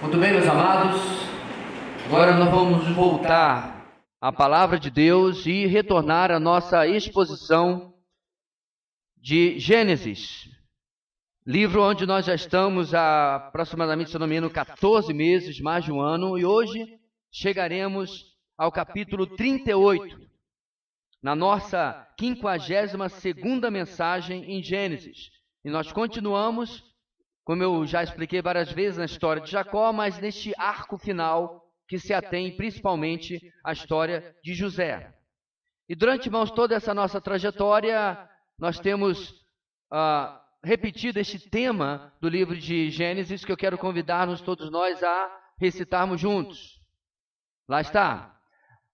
Muito bem, meus amados, agora nós vamos voltar à Palavra de Deus e retornar à nossa exposição de Gênesis, livro onde nós já estamos há aproximadamente, se não me engano, 14 meses, mais de um ano, e hoje chegaremos ao capítulo 38, na nossa 52ª mensagem em Gênesis. E nós continuamos, como eu já expliquei várias vezes na história de Jacó, mas neste arco final que se atém principalmente à história de José. E durante, irmãos, toda essa nossa trajetória, nós temos repetido este tema do livro de Gênesis, que eu quero convidar-nos todos nós a recitarmos juntos. Lá está.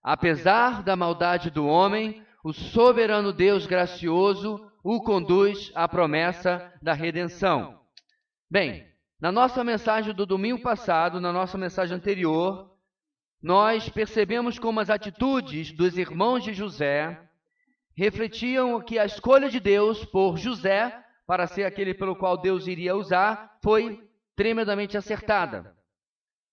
Apesar da maldade do homem, o soberano Deus gracioso o conduz à promessa da redenção. Bem, na nossa mensagem do domingo passado, na nossa mensagem anterior, nós percebemos como as atitudes dos irmãos de José refletiam que a escolha de Deus por José, para ser aquele pelo qual Deus iria usar, foi tremendamente acertada.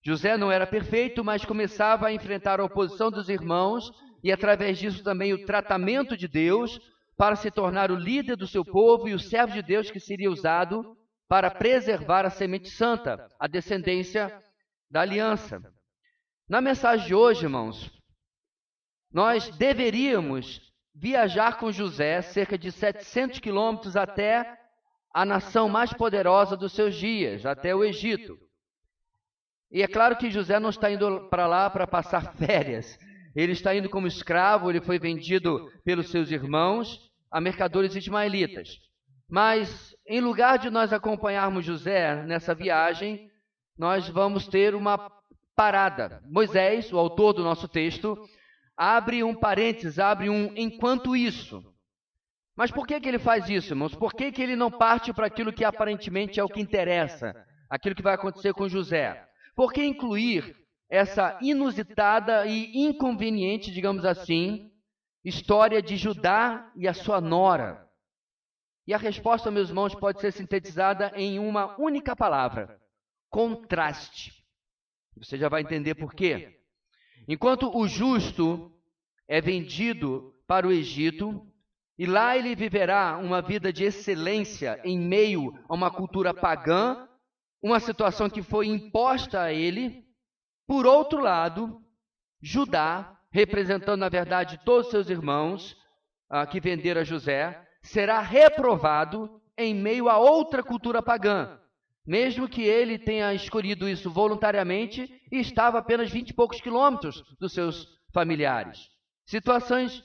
José não era perfeito, mas começava a enfrentar a oposição dos irmãos e, através disso, também o tratamento de Deus para se tornar o líder do seu povo e o servo de Deus que seria usado para preservar a semente santa, a descendência da aliança. Na mensagem de hoje, irmãos, nós deveríamos viajar com José cerca de 700 quilômetros até a nação mais poderosa dos seus dias, até o Egito. E é claro que José não está indo para lá para passar férias. Ele está indo como escravo, ele foi vendido pelos seus irmãos a mercadores ismaelitas. Mas, em lugar de nós acompanharmos José nessa viagem, nós vamos ter uma parada. Moisés, o autor do nosso texto, abre um parênteses, abre um enquanto isso. Mas por que ele faz isso, irmãos? Por que ele não parte para aquilo que aparentemente é o que interessa, aquilo que vai acontecer com José? Por que incluir essa inusitada e inconveniente, digamos assim, história de Judá e a sua nora? E a resposta, meus irmãos, pode ser sintetizada em uma única palavra: contraste. Você já vai entender por quê. Enquanto o justo é vendido para o Egito, e lá ele viverá uma vida de excelência em meio a uma cultura pagã, uma situação que foi imposta a ele. Por outro lado, Judá, representando na verdade todos os seus irmãos que venderam a José, será reprovado em meio a outra cultura pagã, mesmo que ele tenha escolhido isso voluntariamente e estava a apenas 20 e poucos quilômetros dos seus familiares. Situações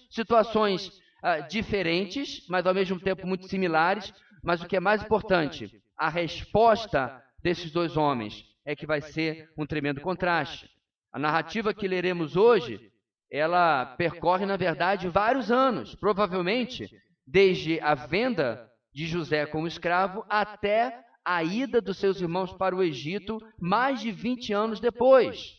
diferentes, mas ao mesmo tempo muito similares, mas o que é mais importante, a resposta desses dois homens é que vai ser um tremendo contraste. A narrativa que leremos hoje, ela percorre, na verdade, vários anos, provavelmente desde a venda de José como escravo até a ida dos seus irmãos para o Egito, mais de 20 anos depois.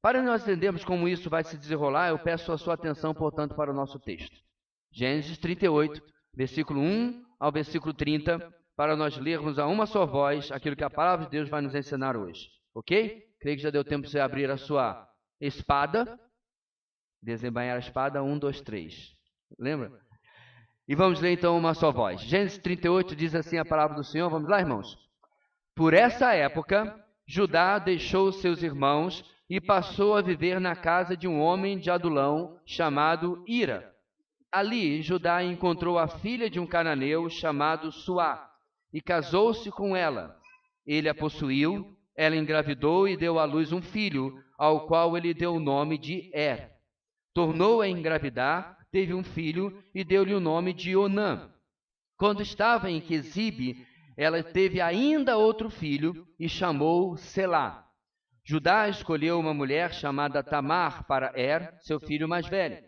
Para nós entendermos como isso vai se desenrolar, eu peço a sua atenção, portanto, para o nosso texto. Gênesis 38, versículo 1 ao versículo 30, para nós lermos a uma só voz aquilo que a palavra de Deus vai nos ensinar hoje. Ok? Creio que já deu tempo de você abrir a sua espada, desembainhar a espada, 1, 2, 3. Lembra? E vamos ler então uma só voz. Gênesis 38 diz assim a palavra do Senhor. Vamos lá, irmãos? Por essa época, Judá deixou seus irmãos e passou a viver na casa de um homem de Adulão chamado Ira. Ali, Judá encontrou a filha de um cananeu chamado Suá e casou-se com ela. Ele a possuiu, ela engravidou e deu à luz um filho, ao qual ele deu o nome de Er. Tornou a engravidar, teve um filho e deu-lhe o nome de Onã. Quando estava em Quezibe, ela teve ainda outro filho e chamou Selá. Judá escolheu uma mulher chamada Tamar para Er, seu filho mais velho.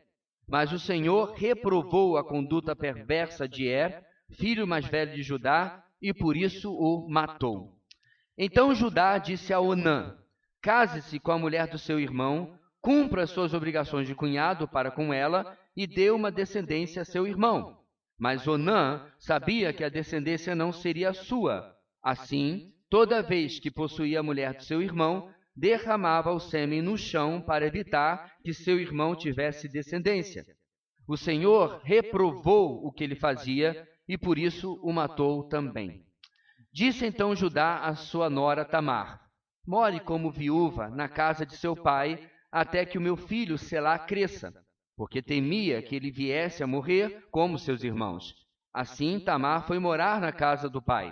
Mas o Senhor reprovou a conduta perversa de Er, filho mais velho de Judá, e por isso o matou. Então Judá disse a Onã: case-se com a mulher do seu irmão, cumpra suas obrigações de cunhado para com ela e dê uma descendência a seu irmão. Mas Onã sabia que a descendência não seria sua. Assim, toda vez que possuía a mulher de seu irmão, derramava o sêmen no chão para evitar que seu irmão tivesse descendência. O Senhor reprovou o que ele fazia e por isso o matou também. Disse então Judá à sua nora Tamar: more como viúva na casa de seu pai, até que o meu filho Selá cresça, porque temia que ele viesse a morrer como seus irmãos. Assim Tamar foi morar na casa do pai.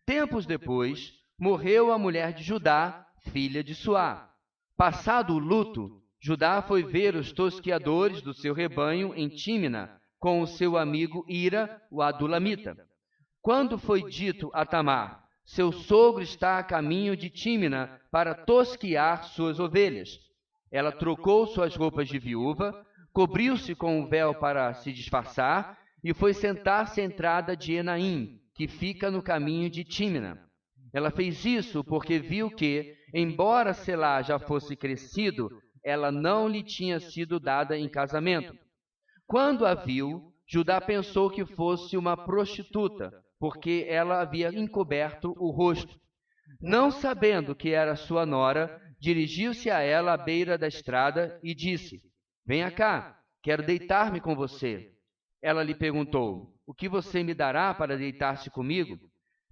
Tempos depois, morreu a mulher de Judá, filha de Suá. Passado o luto, Judá foi ver os tosquiadores do seu rebanho em Tímina, com o seu amigo Ira, o adulamita. Quando foi dito a Tamar: seu sogro está a caminho de Tímina para tosquiar suas ovelhas, ela trocou suas roupas de viúva, cobriu-se com um véu para se disfarçar e foi sentar-se à entrada de Enaim, que fica no caminho de Tímina. Ela fez isso porque viu que, embora Selá já fosse crescido, ela não lhe tinha sido dada em casamento. Quando a viu, Judá pensou que fosse uma prostituta, porque ela havia encoberto o rosto. Não sabendo que era sua nora, dirigiu-se a ela à beira da estrada e disse: venha cá, quero deitar-me com você. Ela lhe perguntou: o que você me dará para deitar-se comigo?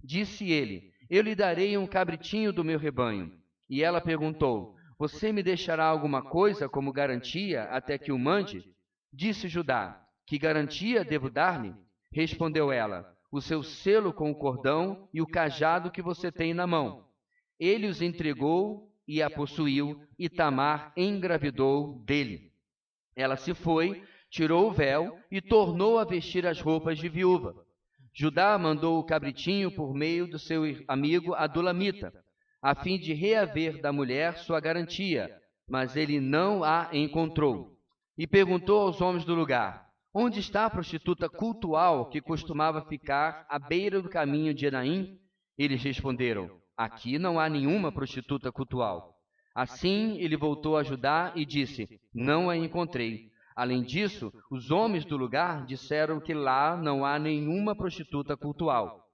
Disse ele: eu lhe darei um cabritinho do meu rebanho. E ela perguntou: você me deixará alguma coisa como garantia até que o mande? Disse Judá: que garantia devo dar-lhe? Respondeu ela: o seu selo com o cordão e o cajado que você tem na mão. Ele os entregou e a possuiu, e Tamar engravidou dele. Ela se foi, tirou o véu e tornou a vestir as roupas de viúva. Judá mandou o cabritinho por meio do seu amigo adulamita, a fim de reaver da mulher sua garantia, mas ele não a encontrou. E perguntou aos homens do lugar: onde está a prostituta cultual que costumava ficar à beira do caminho de Enaim? Eles responderam: aqui não há nenhuma prostituta cultual. Assim ele voltou a Judá e disse: não a encontrei. Além disso, os homens do lugar disseram que lá não há nenhuma prostituta cultual.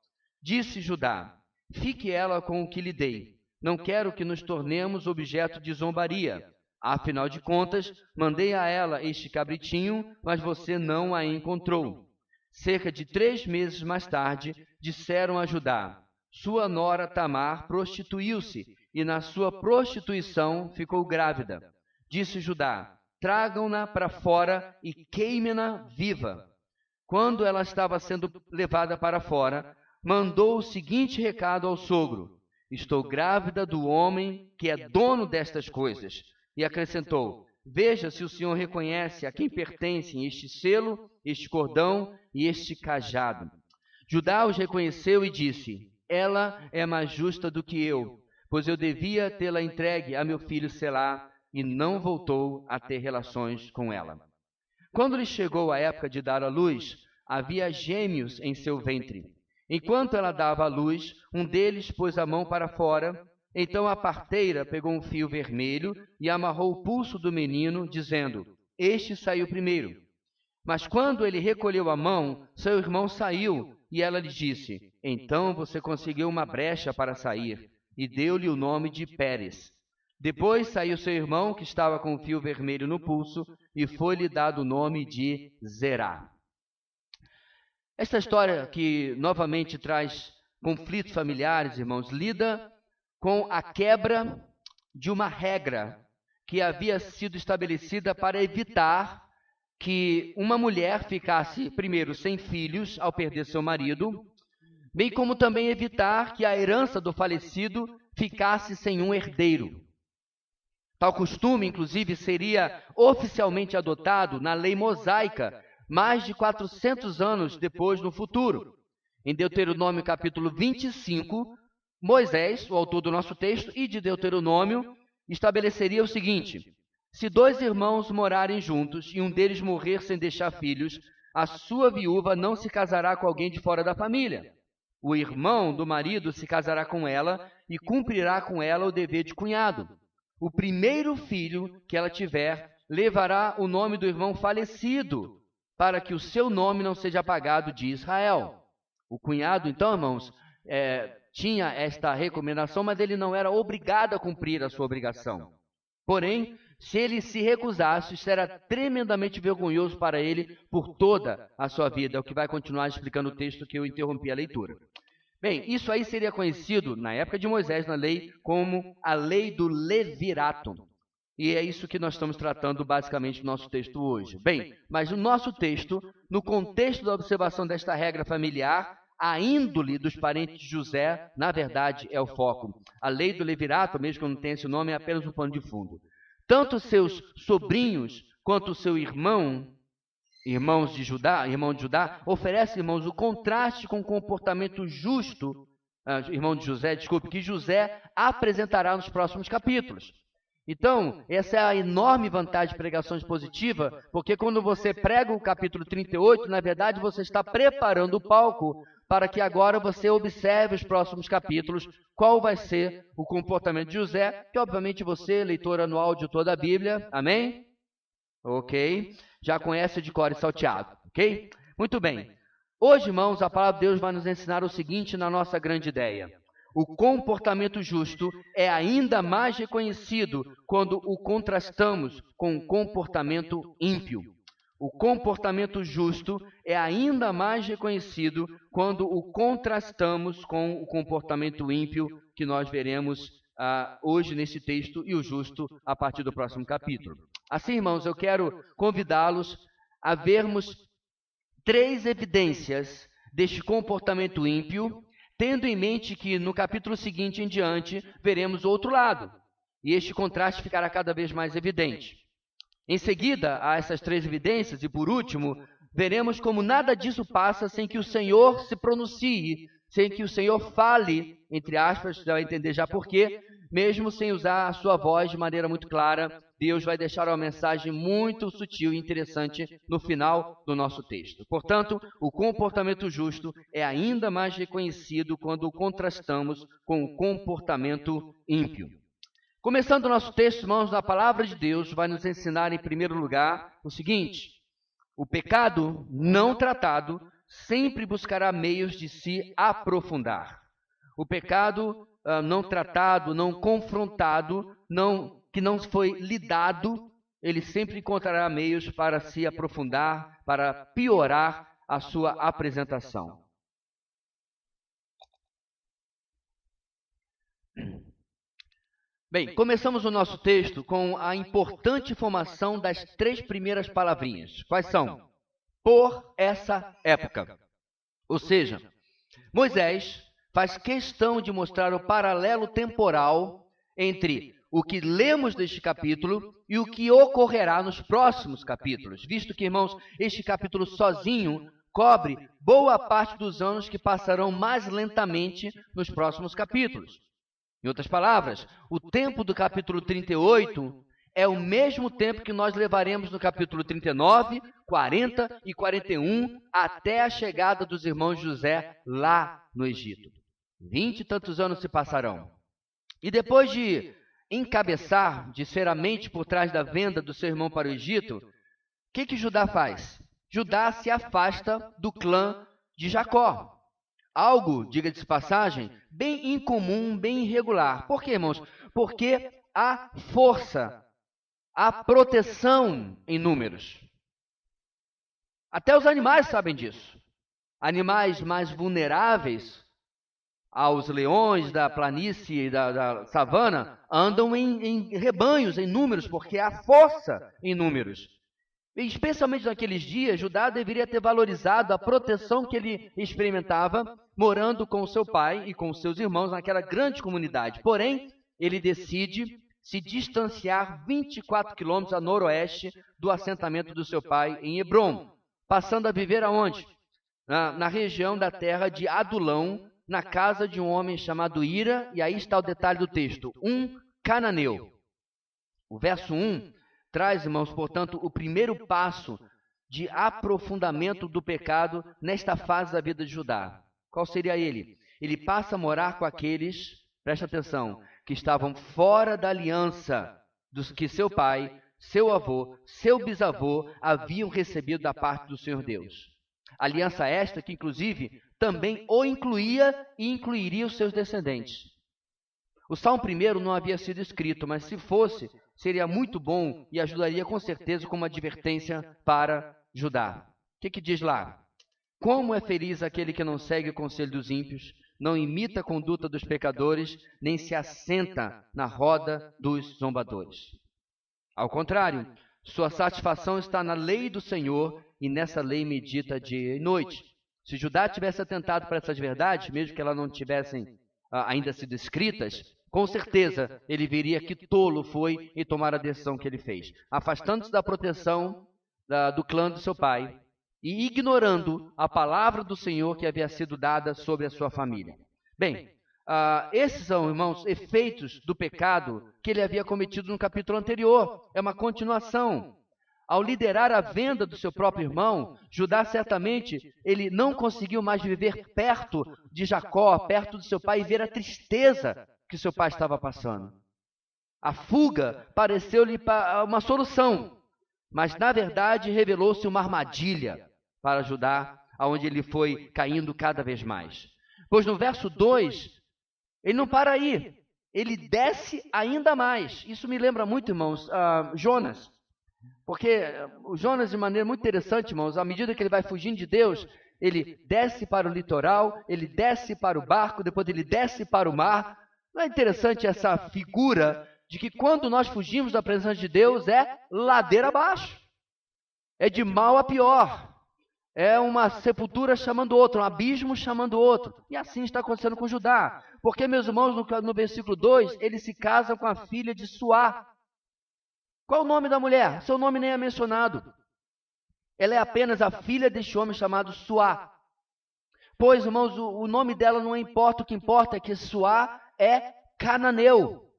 Disse Judá: fique ela com o que lhe dei. Não quero que nos tornemos objeto de zombaria. Afinal de contas, mandei a ela este cabritinho, mas você não a encontrou. Cerca de 3 meses mais tarde, disseram a Judá: sua nora Tamar prostituiu-se, e na sua prostituição ficou grávida. Disse Judá: tragam-na para fora e queimem-na viva. Quando ela estava sendo levada para fora, mandou o seguinte recado ao sogro: estou grávida do homem que é dono destas coisas. E acrescentou: veja se o senhor reconhece a quem pertencem este selo, este cordão e este cajado. Judá os reconheceu e disse: ela é mais justa do que eu, pois eu devia tê-la entregue a meu filho Selá, e não voltou a ter relações com ela. Quando lhe chegou a época de dar à luz, havia gêmeos em seu ventre. Enquanto ela dava à luz, um deles pôs a mão para fora. Então a parteira pegou um fio vermelho e amarrou o pulso do menino, dizendo: este saiu primeiro. Mas quando ele recolheu a mão, seu irmão saiu, e ela lhe disse: então você conseguiu uma brecha para sair, e deu-lhe o nome de Pérez. Depois saiu seu irmão, que estava com o fio vermelho no pulso, e foi-lhe dado o nome de Zerá. Esta história, que novamente traz conflitos familiares, irmãos, lida com a quebra de uma regra que havia sido estabelecida para evitar que uma mulher ficasse, primeiro, sem filhos ao perder seu marido, bem como também evitar que a herança do falecido ficasse sem um herdeiro. Tal costume, inclusive, seria oficialmente adotado na lei mosaica mais de 400 anos depois, no futuro. Em Deuteronômio capítulo 25, Moisés, o autor do nosso texto, e de Deuteronômio, estabeleceria o seguinte: se 2 irmãos morarem juntos e um deles morrer sem deixar filhos, a sua viúva não se casará com alguém de fora da família. O irmão do marido se casará com ela e cumprirá com ela o dever de cunhado. O primeiro filho que ela tiver levará o nome do irmão falecido, para que o seu nome não seja apagado de Israel. O cunhado, então, irmãos, tinha esta recomendação, mas ele não era obrigado a cumprir a sua obrigação. Porém, se ele se recusasse, isso era tremendamente vergonhoso para ele por toda a sua vida. É o que vai continuar explicando o texto que eu interrompi a leitura. Bem, isso aí seria conhecido, na época de Moisés, na lei, como a lei do levirato. E é isso que nós estamos tratando basicamente no nosso texto hoje. Bem, mas o nosso texto, no contexto da observação desta regra familiar, a índole dos parentes de José, na verdade, é o foco. A lei do levirato, mesmo que não tenha esse nome, é apenas um pano de fundo. Tanto seus sobrinhos quanto o seu irmão de Judá, oferece, irmãos, o contraste com o comportamento justo, irmão de José, desculpe, que José apresentará nos próximos capítulos. Então, essa é a enorme vantagem de pregação expositiva, porque quando você prega o capítulo 38, na verdade você está preparando o palco para que agora você observe os próximos capítulos, qual vai ser o comportamento de José, que obviamente você, leitor anual de toda a Bíblia, amém? Ok? Já conhece de cor e salteado, ok? Muito bem. Hoje, irmãos, a palavra de Deus vai nos ensinar o seguinte na nossa grande ideia. O comportamento justo é ainda mais reconhecido quando o contrastamos com o comportamento ímpio. O comportamento justo é ainda mais reconhecido quando o contrastamos com o comportamento ímpio que nós veremos hoje nesse texto e o justo a partir do próximo capítulo. Assim, irmãos, eu quero convidá-los a vermos 3 evidências deste comportamento ímpio, tendo em mente que no capítulo seguinte em diante veremos o outro lado, e este contraste ficará cada vez mais evidente. Em seguida a essas 3 evidências, e por último, veremos como nada disso passa sem que o Senhor se pronuncie, sem que o Senhor fale, entre aspas, você vai entender já por quê, mesmo sem usar a sua voz de maneira muito clara, Deus vai deixar uma mensagem muito sutil e interessante no final do nosso texto. Portanto, o comportamento justo é ainda mais reconhecido quando o contrastamos com o comportamento ímpio. Começando o nosso texto, irmãos, a palavra de Deus vai nos ensinar, em primeiro lugar, o seguinte: o pecado não tratado sempre buscará meios de se aprofundar. O pecado não tratado, não confrontado, que não foi lidado, ele sempre encontrará meios para se aprofundar, para piorar a sua apresentação. Bem, começamos o nosso texto com a importante informação das 3 primeiras palavrinhas. Quais são? Por essa época. Ou seja, Moisés faz questão de mostrar o paralelo temporal entre o que lemos neste capítulo e o que ocorrerá nos próximos capítulos, visto que, irmãos, este capítulo sozinho cobre boa parte dos anos que passarão mais lentamente nos próximos capítulos. Em outras palavras, o tempo do capítulo 38 é o mesmo tempo que nós levaremos no capítulo 39, 40 e 41 até a chegada dos irmãos José lá no Egito. 20 e tantos anos se passarão. E depois de encabeçar, de ser a mente por trás da venda do seu irmão para o Egito, o que Judá faz? Judá se afasta do clã de Jacó. Algo, diga-se de passagem, bem incomum, bem irregular. Por quê, irmãos? Porque há força, há proteção em números. Até os animais sabem disso. Animais mais vulneráveis aos leões da planície e da savana andam em rebanhos, em números, porque há força em números. E especialmente naqueles dias, Judá deveria ter valorizado a proteção que ele experimentava morando com seu pai e com seus irmãos naquela grande comunidade. Porém, ele decide se distanciar 24 quilômetros a noroeste do assentamento do seu pai em Hebrom, passando a viver aonde? Na região da terra de Adulão, na casa de um homem chamado Ira, e aí está o detalhe do texto, um cananeu. O verso 1 traz, irmãos, portanto, o primeiro passo de aprofundamento do pecado nesta fase da vida de Judá. Qual seria ele? Ele passa a morar com aqueles, presta atenção, que estavam fora da aliança dos que seu pai, seu avô, seu bisavô haviam recebido da parte do Senhor Deus. Aliança esta que, inclusive, também o incluía e incluiria os seus descendentes. O Salmo 1 não havia sido escrito, mas se fosse, seria muito bom e ajudaria com certeza como advertência para Judá. O que diz lá? Como é feliz aquele que não segue o conselho dos ímpios, não imita a conduta dos pecadores, nem se assenta na roda dos zombadores. Ao contrário, sua satisfação está na lei do Senhor e nessa lei medita dia e noite. Se Judá tivesse atentado para essas verdades, mesmo que elas não tivessem ainda sido escritas, com certeza ele veria que tolo foi em tomar a decisão que ele fez, afastando-se da proteção do clã do seu pai e ignorando a palavra do Senhor que havia sido dada sobre a sua família. Bem, esses são, irmãos, efeitos do pecado que ele havia cometido no capítulo anterior. É uma continuação. Ao liderar a venda do seu próprio irmão, Judá certamente ele não conseguiu mais viver perto de Jacó, perto do seu pai, e ver a tristeza que seu pai estava passando. A fuga pareceu-lhe uma solução, mas na verdade revelou-se uma armadilha para Judá, aonde ele foi caindo cada vez mais. Pois no verso 2, ele não para aí, ele desce ainda mais. Isso me lembra muito, irmãos, Jonas. Porque o Jonas, de maneira muito interessante, irmãos, à medida que ele vai fugindo de Deus, ele desce para o litoral, ele desce para o barco, depois ele desce para o mar. Não é interessante essa figura de que quando nós fugimos da presença de Deus é ladeira abaixo, é de mal a pior. É uma sepultura chamando outra, um abismo chamando outro. E assim está acontecendo com Judá. Porque, meus irmãos, no versículo 2, ele se casa com a filha de Suá. Qual o nome da mulher? Seu nome nem é mencionado. Ela é apenas a filha deste homem chamado Suá. Pois, irmãos, o nome dela não importa, o que importa é que Suá é cananeu.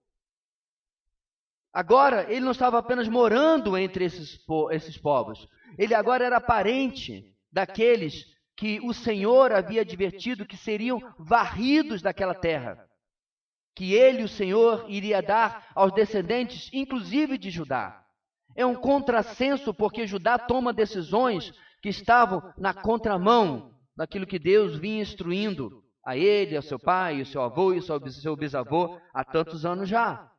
Agora, ele não estava apenas morando entre esses povos. Ele agora era parente daqueles que o Senhor havia advertido que seriam varridos daquela terra, que ele, o Senhor, iria dar aos descendentes, inclusive de Judá. É um contrassenso, porque Judá toma decisões que estavam na contramão daquilo que Deus vinha instruindo a ele, ao seu pai, ao seu avô e ao seu bisavô há tantos anos já.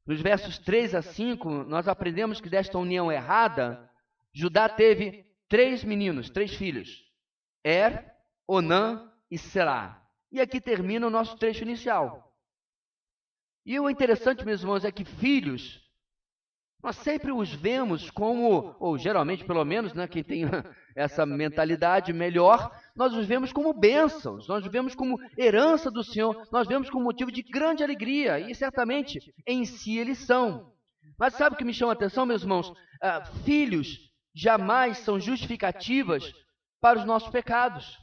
Nos versos 3 a 5, nós aprendemos que desta união errada, Judá teve 3 meninos, 3 filhos, Onã e Selá. E aqui termina o nosso trecho inicial. E o interessante, meus irmãos, é que filhos, nós sempre os vemos como, ou geralmente pelo menos, né, quem tem essa mentalidade melhor, nós os vemos como bênçãos, nós os vemos como herança do Senhor, nós vemos como motivo de grande alegria, e certamente em si eles são. Mas sabe o que me chama a atenção, meus irmãos? Filhos jamais são justificativas para os nossos pecados.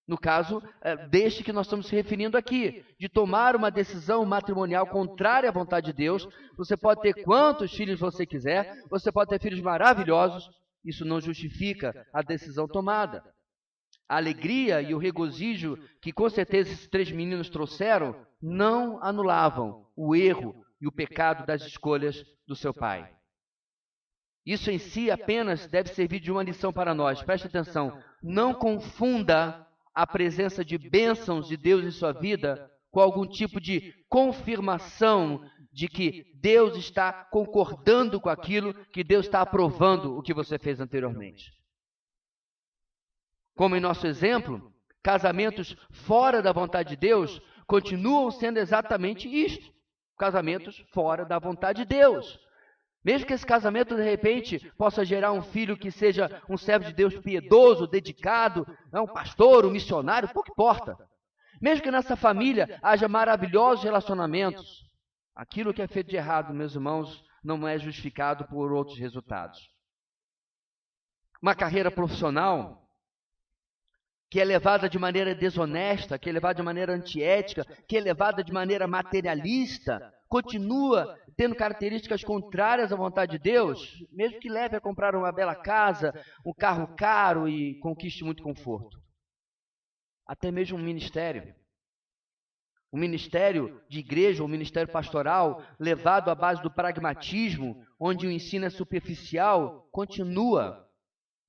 No caso, deste que nós estamos se referindo aqui, de tomar uma decisão matrimonial contrária à vontade de Deus. Você pode ter quantos filhos você quiser, você pode ter filhos maravilhosos, isso não justifica a decisão tomada. A alegria e o regozijo que com certeza esses 3 meninos trouxeram não anulavam o erro e o pecado das escolhas do seu pai. Isso em si apenas deve servir de uma lição para nós. Preste atenção, não confunda a presença de bênçãos de Deus em sua vida com algum tipo de confirmação de que Deus está concordando com aquilo, que Deus está aprovando o que você fez anteriormente. Como em nosso exemplo, casamentos fora da vontade de Deus continuam sendo exatamente isto, casamentos fora da vontade de Deus. Mesmo que esse casamento, de repente, possa gerar um filho que seja um servo de Deus piedoso, dedicado, um pastor, um missionário, pouco importa. Mesmo que nessa família haja maravilhosos relacionamentos, aquilo que é feito de errado, meus irmãos, não é justificado por outros resultados. Uma carreira profissional que é levada de maneira desonesta, que é levada de maneira antiética, que é levada de maneira materialista, continua tendo características contrárias à vontade de Deus, mesmo que leve a comprar uma bela casa, um carro caro e conquiste muito conforto. Até mesmo um ministério de igreja, um ministério pastoral, levado à base do pragmatismo, onde o ensino é superficial, continua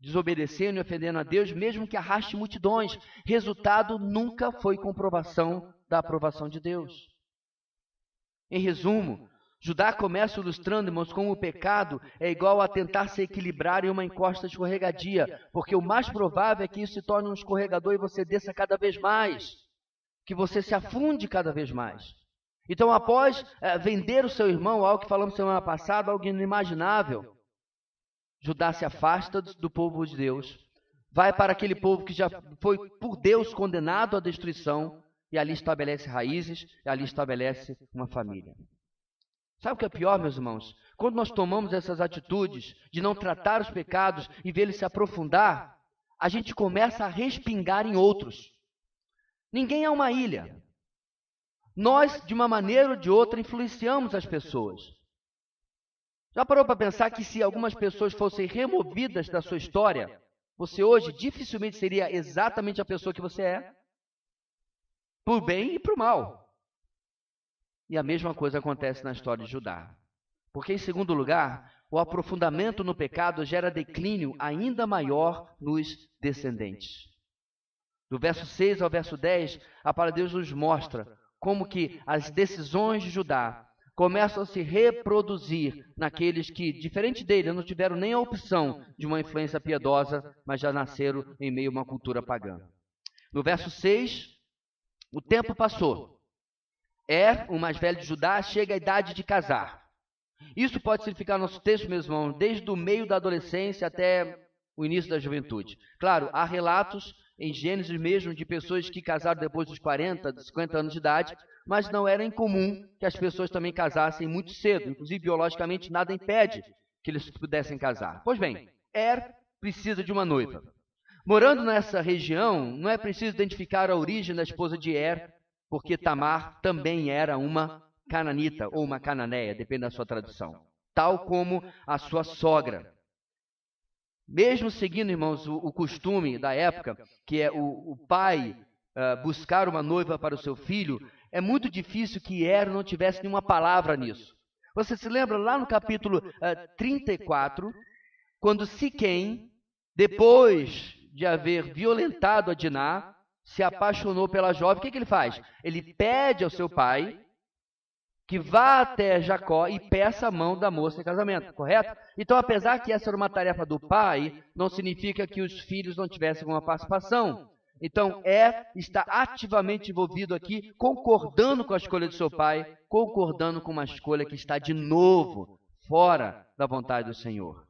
desobedecendo e ofendendo a Deus, mesmo que arraste multidões. Resultado nunca foi comprovação da aprovação de Deus. Em resumo, Judá começa ilustrando, irmãos, como o pecado é igual a tentar se equilibrar em uma encosta escorregadia, porque o mais provável é que isso se torne um escorregador e você desça cada vez mais, que você se afunde cada vez mais. Então, após vender o seu irmão, algo que falamos semana passada, algo inimaginável, Judá se afasta do povo de Deus, vai para aquele povo que já foi por Deus condenado à destruição, e ali estabelece raízes, e ali estabelece uma família. Sabe o que é pior, meus irmãos? Quando nós tomamos essas atitudes de não tratar os pecados e vê-los se aprofundar, a gente começa a respingar em outros. Ninguém é uma ilha. Nós, de uma maneira ou de outra, influenciamos as pessoas. Já parou para pensar que se algumas pessoas fossem removidas da sua história, você hoje dificilmente seria exatamente a pessoa que você é? Por bem e por mal. E a mesma coisa acontece na história de Judá. Porque, em segundo lugar, o aprofundamento no pecado gera declínio ainda maior nos descendentes. Do verso 6 ao verso 10, a palavra de Deus nos mostra como que as decisões de Judá começam a se reproduzir naqueles que, diferente dele, não tiveram nem a opção de uma influência piedosa, mas já nasceram em meio a uma cultura pagã. No verso 6, o tempo passou. O mais velho de Judá, chega à idade de casar. Isso pode significar nosso texto, meus irmãos, desde o meio da adolescência até o início da juventude. Claro, há relatos em Gênesis mesmo de pessoas que casaram depois dos 40, dos 50 anos de idade, mas não era incomum que as pessoas também casassem muito cedo. Inclusive, biologicamente, nada impede que eles pudessem casar. Pois bem, precisa de uma noiva. Morando nessa região, não é preciso identificar a origem da esposa de porque Tamar também era uma cananita ou uma cananeia, depende da sua tradução, tal como a sua sogra. Mesmo seguindo, irmãos, o costume da época, que é o pai buscar uma noiva para o seu filho, é muito difícil que não tivesse nenhuma palavra nisso. Você se lembra lá no capítulo 34, quando Siquém, depois de haver violentado a Diná, se apaixonou pela jovem, o que ele faz? Ele pede ao seu pai que vá até Jacó e peça a mão da moça em casamento, correto? Então, apesar que essa era uma tarefa do pai, não significa que os filhos não tivessem alguma participação. Então, está ativamente envolvido aqui, concordando com a escolha de seu pai, concordando com uma escolha que está de novo fora da vontade do Senhor.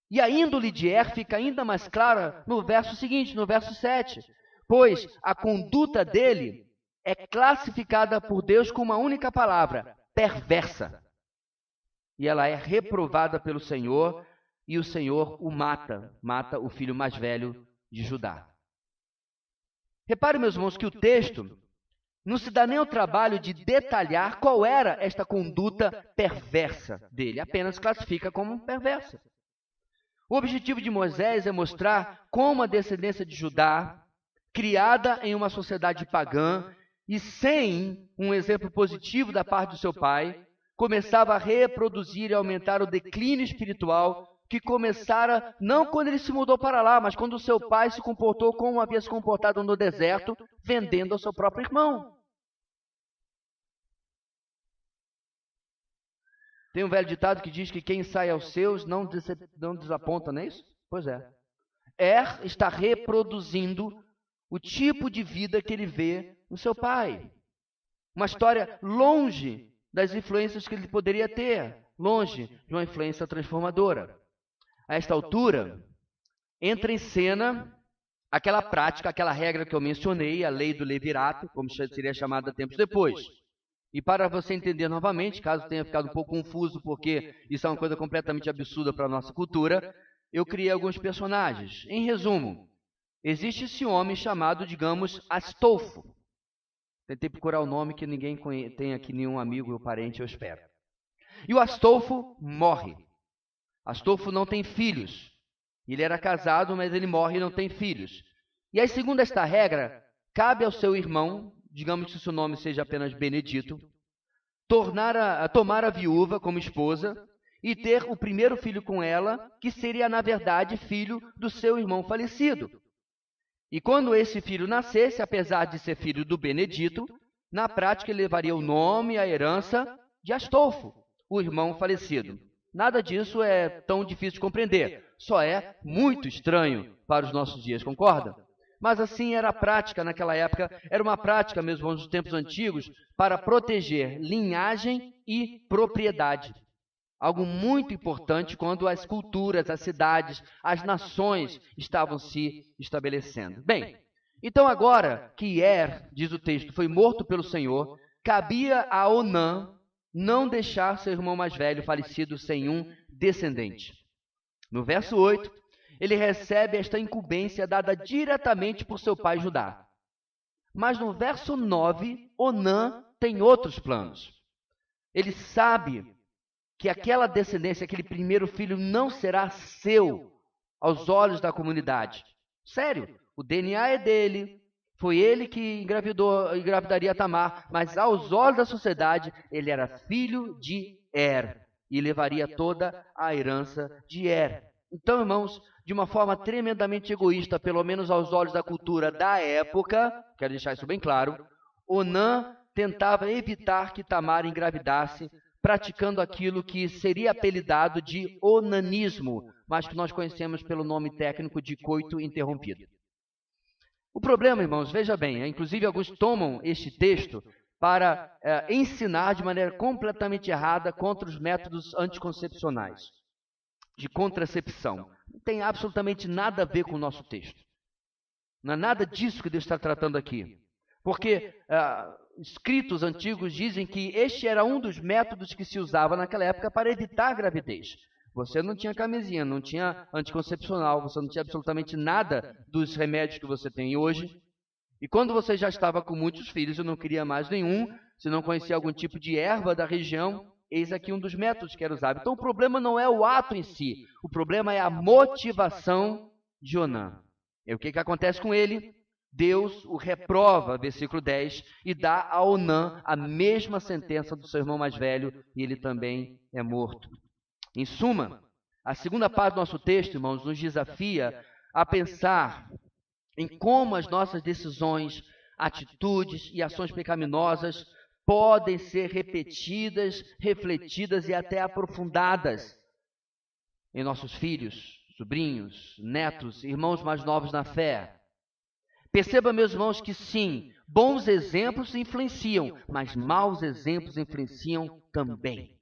E a índole de fica ainda mais clara no verso seguinte, no verso 7. Pois a conduta dele é classificada por Deus com uma única palavra, perversa. E ela é reprovada pelo Senhor, e o Senhor o mata o filho mais velho de Judá. Repare, meus irmãos, que o texto não se dá nem o trabalho de detalhar qual era esta conduta perversa dele, apenas classifica como perversa. O objetivo de Moisés é mostrar como a descendência de Judá, criada em uma sociedade pagã e sem um exemplo positivo da parte do seu pai, começava a reproduzir e aumentar o declínio espiritual que começara não quando ele se mudou para lá, mas quando o seu pai se comportou como havia se comportado no deserto, vendendo ao seu próprio irmão. Tem um velho ditado que diz que quem sai aos seus não desaponta, não é isso? Pois é. Está reproduzindo o tipo de vida que ele vê no seu pai. Uma história longe das influências que ele poderia ter, longe de uma influência transformadora. A esta altura, entra em cena aquela prática, aquela regra que eu mencionei, a lei do levirato, como seria chamada tempos depois. E para você entender novamente, caso tenha ficado um pouco confuso, porque isso é uma coisa completamente absurda para a nossa cultura, eu criei alguns personagens. Em resumo, existe esse homem chamado, digamos, Astolfo. Tentei procurar o nome que ninguém tem aqui, nenhum amigo ou parente, eu espero. E o Astolfo morre. Astolfo não tem filhos. Ele era casado, mas ele morre e não tem filhos. E aí, segundo esta regra, cabe ao seu irmão, digamos que seu nome seja apenas Benedito, tomar a viúva como esposa e ter o primeiro filho com ela, que seria, na verdade, filho do seu irmão falecido. E quando esse filho nascesse, apesar de ser filho do Benedito, na prática ele levaria o nome e a herança de Astolfo, o irmão falecido. Nada disso é tão difícil de compreender, só é muito estranho para os nossos dias, concorda? Mas assim era a prática naquela época, era uma prática mesmo nos tempos antigos para proteger linhagem e propriedade. Algo muito importante quando as culturas, as cidades, as nações estavam se estabelecendo. Bem, então agora que diz o texto, foi morto pelo Senhor, cabia a Onã não deixar seu irmão mais velho falecido sem um descendente. No verso 8, ele recebe esta incumbência dada diretamente por seu pai Judá. Mas no verso 9, Onã tem outros planos. Ele sabe que aquela descendência, aquele primeiro filho, não será seu aos olhos da comunidade. Sério, o DNA é dele, foi ele que engravidaria Tamar, mas aos olhos da sociedade, ele era filho de e levaria toda a herança de Então, irmãos, de uma forma tremendamente egoísta, pelo menos aos olhos da cultura da época, quero deixar isso bem claro, Onã tentava evitar que Tamar engravidasse, praticando aquilo que seria apelidado de onanismo, mas que nós conhecemos pelo nome técnico de coito interrompido. O problema, irmãos, veja bem, inclusive alguns tomam este texto para ensinar de maneira completamente errada contra os métodos anticoncepcionais, de contracepção. Não tem absolutamente nada a ver com o nosso texto. Não é nada disso que Deus está tratando aqui. Porque escritos antigos dizem que este era um dos métodos que se usava naquela época para evitar a gravidez. Você não tinha camisinha, não tinha anticoncepcional, você não tinha absolutamente nada dos remédios que você tem hoje. E quando você já estava com muitos filhos e não queria mais nenhum, se não conhecia algum tipo de erva da região, eis aqui um dos métodos que era usado. Então o problema não é o ato em si, o problema é a motivação de Onã. E o que acontece com ele? Deus o reprova, versículo 10, e dá a Onã a mesma sentença do seu irmão mais velho, e ele também é morto. Em suma, a segunda parte do nosso texto, irmãos, nos desafia a pensar em como as nossas decisões, atitudes e ações pecaminosas podem ser repetidas, refletidas e até aprofundadas em nossos filhos, sobrinhos, netos, irmãos mais novos na fé. Perceba, meus irmãos, que sim, bons exemplos influenciam, mas maus exemplos influenciam também.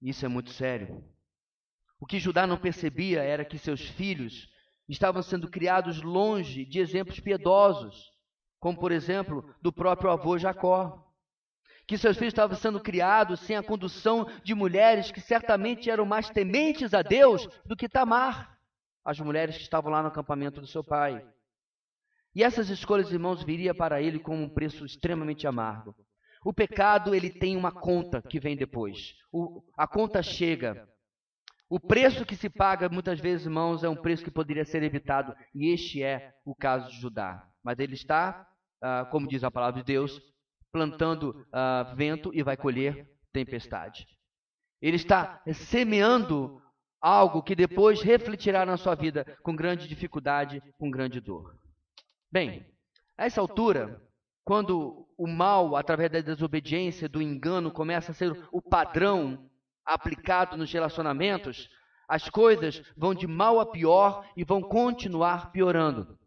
Isso é muito sério. O que Judá não percebia era que seus filhos estavam sendo criados longe de exemplos piedosos, como, por exemplo, do próprio avô Jacó. Que seus filhos estavam sendo criados sem a condução de mulheres que certamente eram mais tementes a Deus do que Tamar, as mulheres que estavam lá no acampamento do seu pai. E essas escolhas, irmãos, viria para ele com um preço extremamente amargo. O pecado, ele tem uma conta que vem depois. A conta chega. O preço que se paga, muitas vezes, irmãos, é um preço que poderia ser evitado. E este é o caso de Judá. Mas ele está, como diz a palavra de Deus, plantando vento e vai colher tempestade. Ele está semeando algo que depois refletirá na sua vida com grande dificuldade, com grande dor. Bem, a essa altura, quando o mal, através da desobediência, do engano, começa a ser o padrão aplicado nos relacionamentos, as coisas vão de mal a pior e vão continuar piorando.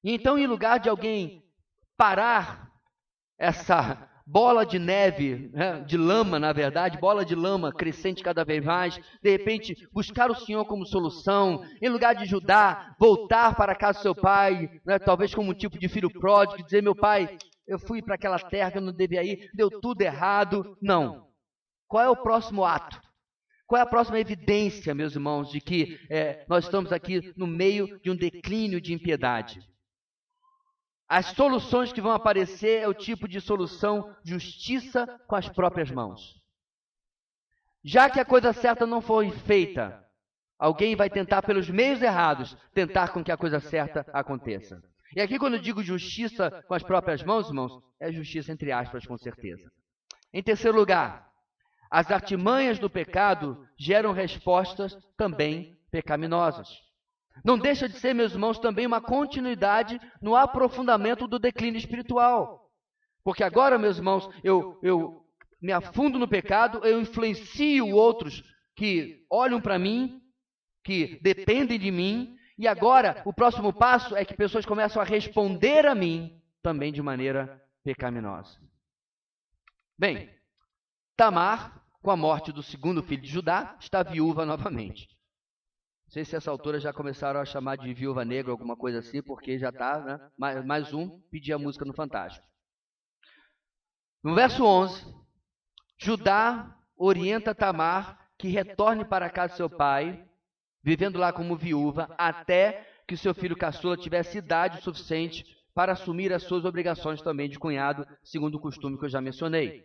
E então, em lugar de alguém parar essa bola de neve, de lama, na verdade, bola de lama crescente cada vez mais, de repente buscar o Senhor como solução, em lugar de Judá, voltar para a casa do seu pai, talvez como um tipo de filho pródigo, dizer, meu pai, eu fui para aquela terra que eu não devia ir, deu tudo errado. Não. Qual é o próximo ato? Qual é a próxima evidência, meus irmãos, de que nós estamos aqui no meio de um declínio de impiedade? As soluções que vão aparecer é o tipo de solução justiça com as próprias mãos. Já que a coisa certa não foi feita, alguém vai tentar pelos meios errados, tentar com que a coisa certa aconteça. E aqui quando eu digo justiça com as próprias mãos, irmãos, é justiça entre aspas, com certeza. Em terceiro lugar, As artimanhas do pecado geram respostas também pecaminosas. Não deixa de ser, meus irmãos, também uma continuidade no aprofundamento do declínio espiritual. Porque agora, meus irmãos, eu me afundo no pecado, eu influencio outros que olham para mim, que dependem de mim, e agora o próximo passo é que pessoas começam a responder a mim também de maneira pecaminosa. Bem, Tamar, com a morte do segundo filho de Judá, está viúva novamente. Não sei se essa altura já começaram a chamar de viúva negra, alguma coisa assim, porque já está, né? Mais um pedia música no Fantástico. No verso 11, Judá orienta Tamar que retorne para a casa de seu pai, vivendo lá como viúva, até que seu filho caçula tivesse idade suficiente para assumir as suas obrigações também de cunhado, segundo o costume que eu já mencionei.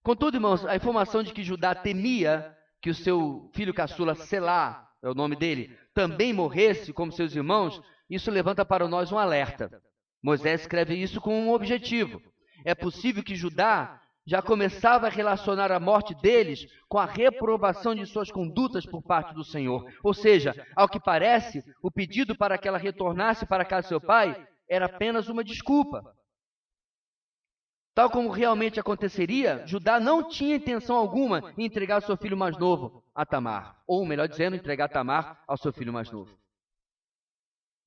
Contudo, irmãos, a informação de que Judá temia que o seu filho caçula, Selá, é o nome dele, também morresse como seus irmãos, isso levanta para nós um alerta. Moisés escreve isso com um objetivo. É possível que Judá já começava a relacionar a morte deles com a reprovação de suas condutas por parte do Senhor. Ou seja, ao que parece, o pedido para que ela retornasse para a casa de seu pai era apenas uma desculpa. Tal como realmente aconteceria, Judá não tinha intenção alguma em entregar seu filho mais novo a Tamar. Ou, melhor dizendo, entregar Tamar ao seu filho mais novo.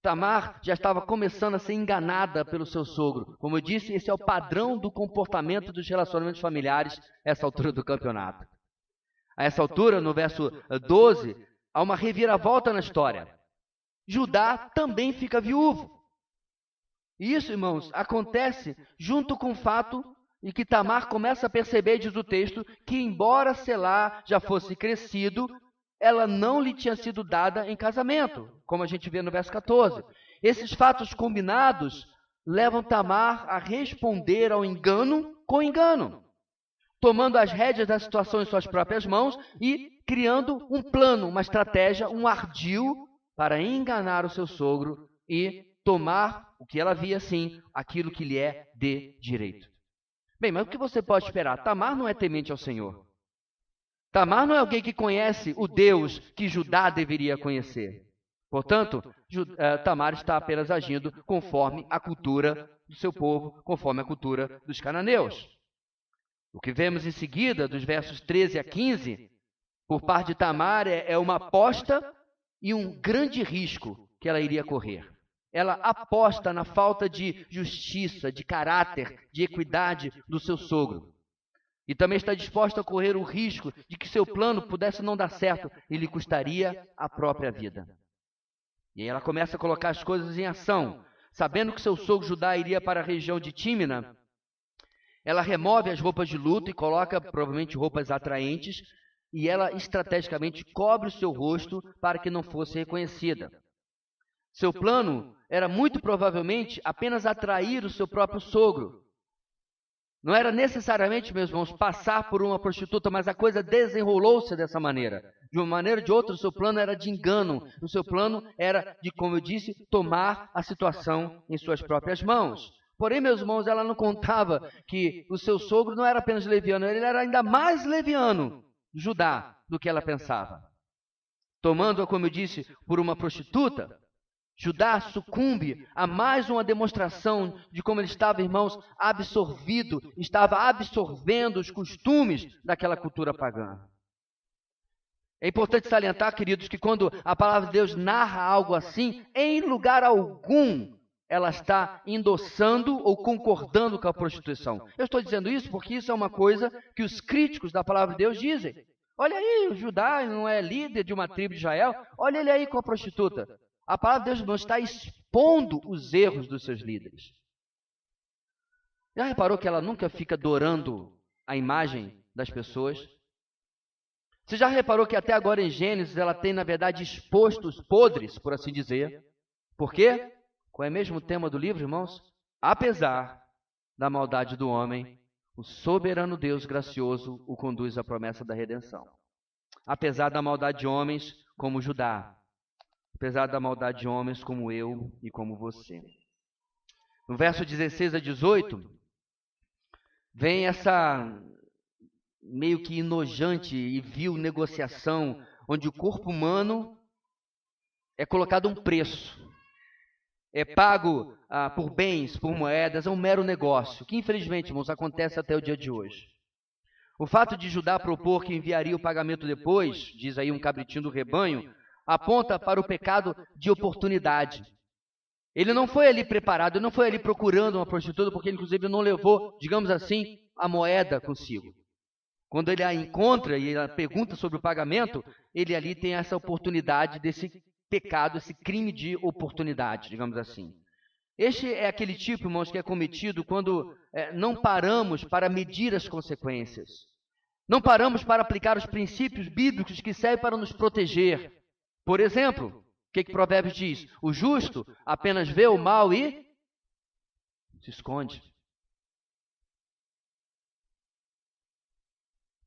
Tamar já estava começando a ser enganada pelo seu sogro. Como eu disse, esse é o padrão do comportamento dos relacionamentos familiares a essa altura do campeonato. A essa altura, no verso 12, há uma reviravolta na história. Judá também fica viúvo. E isso, irmãos, acontece junto com o fato de que Tamar começa a perceber, diz o texto, que embora Selá já fosse crescido, ela não lhe tinha sido dada em casamento, como a gente vê no verso 14. Esses fatos combinados levam Tamar a responder ao engano com engano, tomando as rédeas da situação em suas próprias mãos e criando um plano, uma estratégia, um ardil para enganar o seu sogro e tomar o que ela via, sim, aquilo que lhe é de direito. Bem, mas o que você pode esperar? Tamar não é temente ao Senhor. Tamar não é alguém que conhece o Deus que Judá deveria conhecer. Portanto, Tamar está apenas agindo conforme a cultura do seu povo, conforme a cultura dos cananeus. O que vemos em seguida, dos versos 13 a 15, por parte de Tamar, é uma aposta e um grande risco que ela iria correr. Ela aposta na falta de justiça, de caráter, de equidade do seu sogro. E também está disposta a correr o risco de que seu plano pudesse não dar certo e lhe custaria a própria vida. E aí ela começa a colocar as coisas em ação. Sabendo que seu sogro Judá iria para a região de Tímina, ela remove as roupas de luto e coloca provavelmente roupas atraentes, e ela estrategicamente cobre o seu rosto para que não fosse reconhecida. Seu plano era muito provavelmente apenas atrair o seu próprio sogro. Não era necessariamente, meus irmãos, passar por uma prostituta, mas a coisa desenrolou-se dessa maneira. De uma maneira ou de outra, o seu plano era de engano. O seu plano era de, como eu disse, tomar a situação em suas próprias mãos. Porém, meus irmãos, ela não contava que o seu sogro não era apenas leviano, ele era ainda mais leviano, Judá, do que ela pensava. Tomando-a, como eu disse, por uma prostituta, Judá sucumbe a mais uma demonstração de como ele estava, irmãos, absorvido, estava absorvendo os costumes daquela cultura pagã. É importante salientar, queridos, que quando a palavra de Deus narra algo assim, em lugar algum ela está endossando ou concordando com a prostituição. Eu estou dizendo isso porque isso é uma coisa que os críticos da palavra de Deus dizem. Olha aí, o Judá não é líder de uma tribo de Israel, olha ele aí com a prostituta. A palavra de Deus não está expondo os erros dos seus líderes. Já reparou que ela nunca fica adorando a imagem das pessoas? Você já reparou que até agora em Gênesis ela tem, na verdade, exposto os podres, por assim dizer? Por quê? Qual é mesmo o tema do livro, irmãos? Apesar da maldade do homem, o soberano Deus gracioso o conduz à promessa da redenção. Apesar da maldade de homens como Judá, apesar da maldade de homens como eu e como você. No verso 16 a 18, vem meio que enojante e vil negociação, onde o corpo humano é colocado um preço, é pago por bens, por moedas, é um mero negócio, que infelizmente, irmãos, acontece até o dia de hoje. O fato de Judá propor que enviaria o pagamento depois, diz aí um cabritinho do rebanho, aponta para o pecado de oportunidade. Ele não foi ali preparado, ele não foi ali procurando uma prostituta, porque ele inclusive não levou, digamos assim, a moeda consigo. Quando ele a encontra e ela pergunta sobre o pagamento, ele ali tem essa oportunidade desse pecado, esse crime de oportunidade, digamos assim. Este é aquele tipo, irmãos, que é cometido quando não paramos para medir as consequências. Não paramos para aplicar os princípios bíblicos que servem para nos proteger. Por exemplo, o que Provérbios diz? O justo apenas vê o mal e se esconde.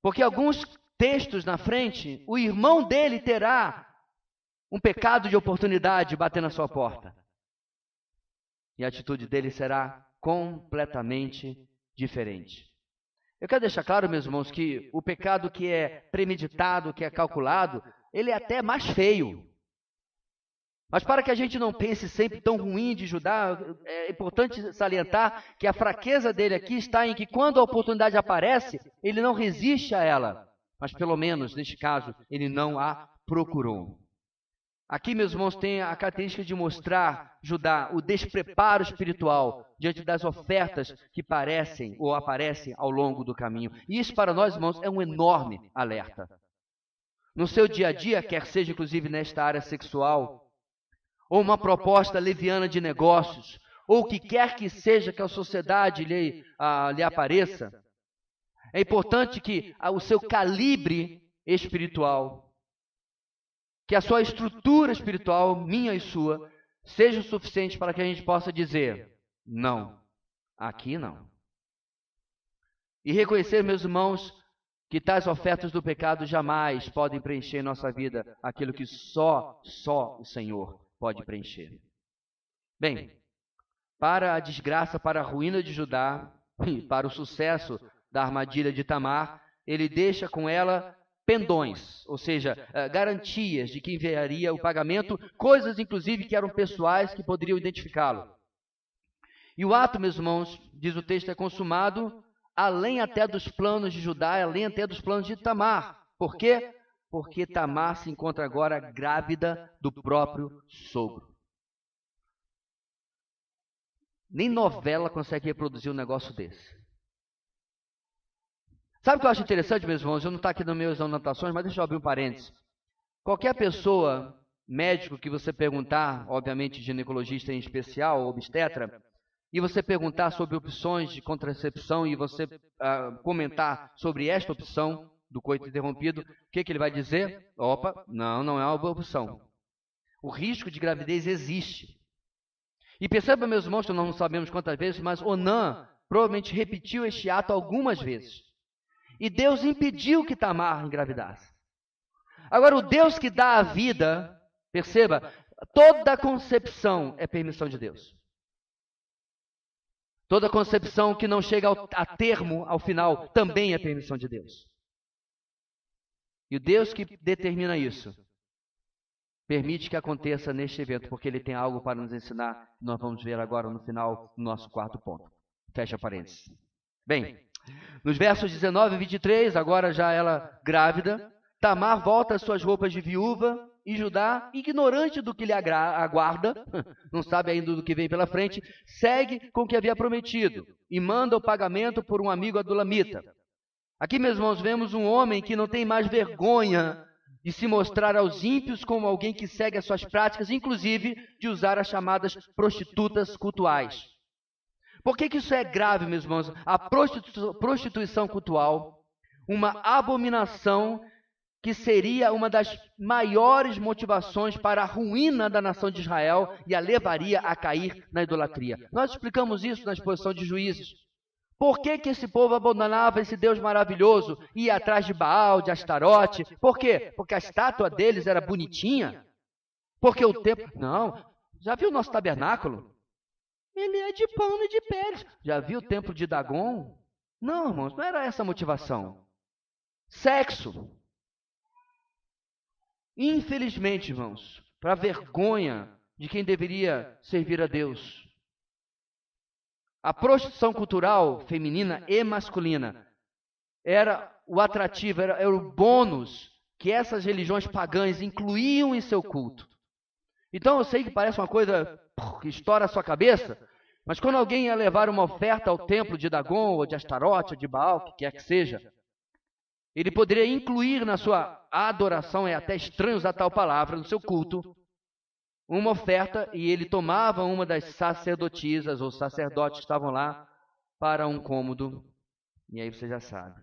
Porque alguns textos na frente, o irmão dele terá um pecado de oportunidade bater na sua porta. E a atitude dele será completamente diferente. Eu quero deixar claro, meus irmãos, que o pecado que é premeditado, que é calculado, ele é até mais feio. Mas para que a gente não pense sempre tão ruim de Judá, é importante salientar que a fraqueza dele aqui está em que quando a oportunidade aparece, ele não resiste a ela. Mas pelo menos, neste caso, ele não a procurou. Aqui, meus irmãos, tem a característica de mostrar Judá o despreparo espiritual diante das ofertas que parecem ou aparecem ao longo do caminho. E isso para nós, irmãos, é um enorme alerta. No seu dia a dia, quer seja inclusive nesta área sexual, ou uma proposta leviana de negócios, ou o que quer que seja que a sociedade lhe apareça, é importante que o seu calibre espiritual, que a sua estrutura espiritual, minha e sua, seja o suficiente para que a gente possa dizer, não, aqui não. E reconhecer, meus irmãos, que tais ofertas do pecado jamais podem preencher em nossa vida aquilo que só o Senhor pode preencher. Bem, para a desgraça, para a ruína de Judá e para o sucesso da armadilha de Tamar, ele deixa com ela pendões, ou seja, garantias de que enviaria o pagamento, coisas inclusive que eram pessoais que poderiam identificá-lo. E o ato, meus irmãos, diz o texto, é consumado além até dos planos de Judá, além até dos planos de Tamar. Por quê? Porque Tamar se encontra agora grávida do próprio sogro. Nem novela consegue reproduzir um negócio desse. Sabe o que eu acho interessante, meus irmãos? Eu não estou aqui nas minhas anotações, mas deixa eu abrir um parênteses. Qualquer pessoa, médico que você perguntar, obviamente ginecologista em especial, obstetra, e você perguntar sobre opções de contracepção e você comentar sobre esta opção do coito interrompido, o que ele vai dizer? Opa, não é uma boa opção. O risco de gravidez existe. E perceba, meus irmãos, que nós não sabemos quantas vezes, mas Onã provavelmente repetiu este ato algumas vezes. E Deus impediu que Tamar engravidasse. Agora, o Deus que dá a vida, perceba, toda concepção é permissão de Deus. Toda concepção que não chega a termo, ao final, também é permissão de Deus. E o Deus que determina isso, permite que aconteça neste evento, porque Ele tem algo para nos ensinar. Nós vamos ver agora no final, no nosso quarto ponto. Fecha parênteses. Bem, nos versos 19 e 23, agora já ela grávida, Tamar volta às suas roupas de viúva e Judá, ignorante do que lhe aguarda, não sabe ainda do que vem pela frente, segue com o que havia prometido e manda o pagamento por um amigo adulamita. Aqui, meus irmãos, vemos um homem que não tem mais vergonha de se mostrar aos ímpios como alguém que segue as suas práticas, inclusive de usar as chamadas prostitutas cultuais. Por que isso é grave, meus irmãos? A prostituição cultual, uma abominação que seria uma das maiores motivações para a ruína da nação de Israel e a levaria a cair na idolatria. Nós explicamos isso na exposição de Juízes. Por que esse povo abandonava esse Deus maravilhoso e ia atrás de Baal, de Astarote? Por quê? Porque a estátua deles era bonitinha? Porque o templo... Não. Já viu o nosso tabernáculo? Ele é de pano e de peles. Já viu o templo de Dagon? Não, irmãos, não era essa a motivação. Sexo. Infelizmente, irmãos, para vergonha de quem deveria servir a Deus, a prostituição cultural feminina e masculina era o atrativo, era o bônus que essas religiões pagãs incluíam em seu culto. Então eu sei que parece uma coisa que estoura a sua cabeça, mas quando alguém ia levar uma oferta ao templo de Dagon, ou de Astarote, ou de Baal, que quer que seja, ele poderia incluir na sua adoração, é até estranho usar tal palavra, no seu culto, uma oferta, e ele tomava uma das sacerdotisas ou sacerdotes que estavam lá para um cômodo, e aí você já sabe.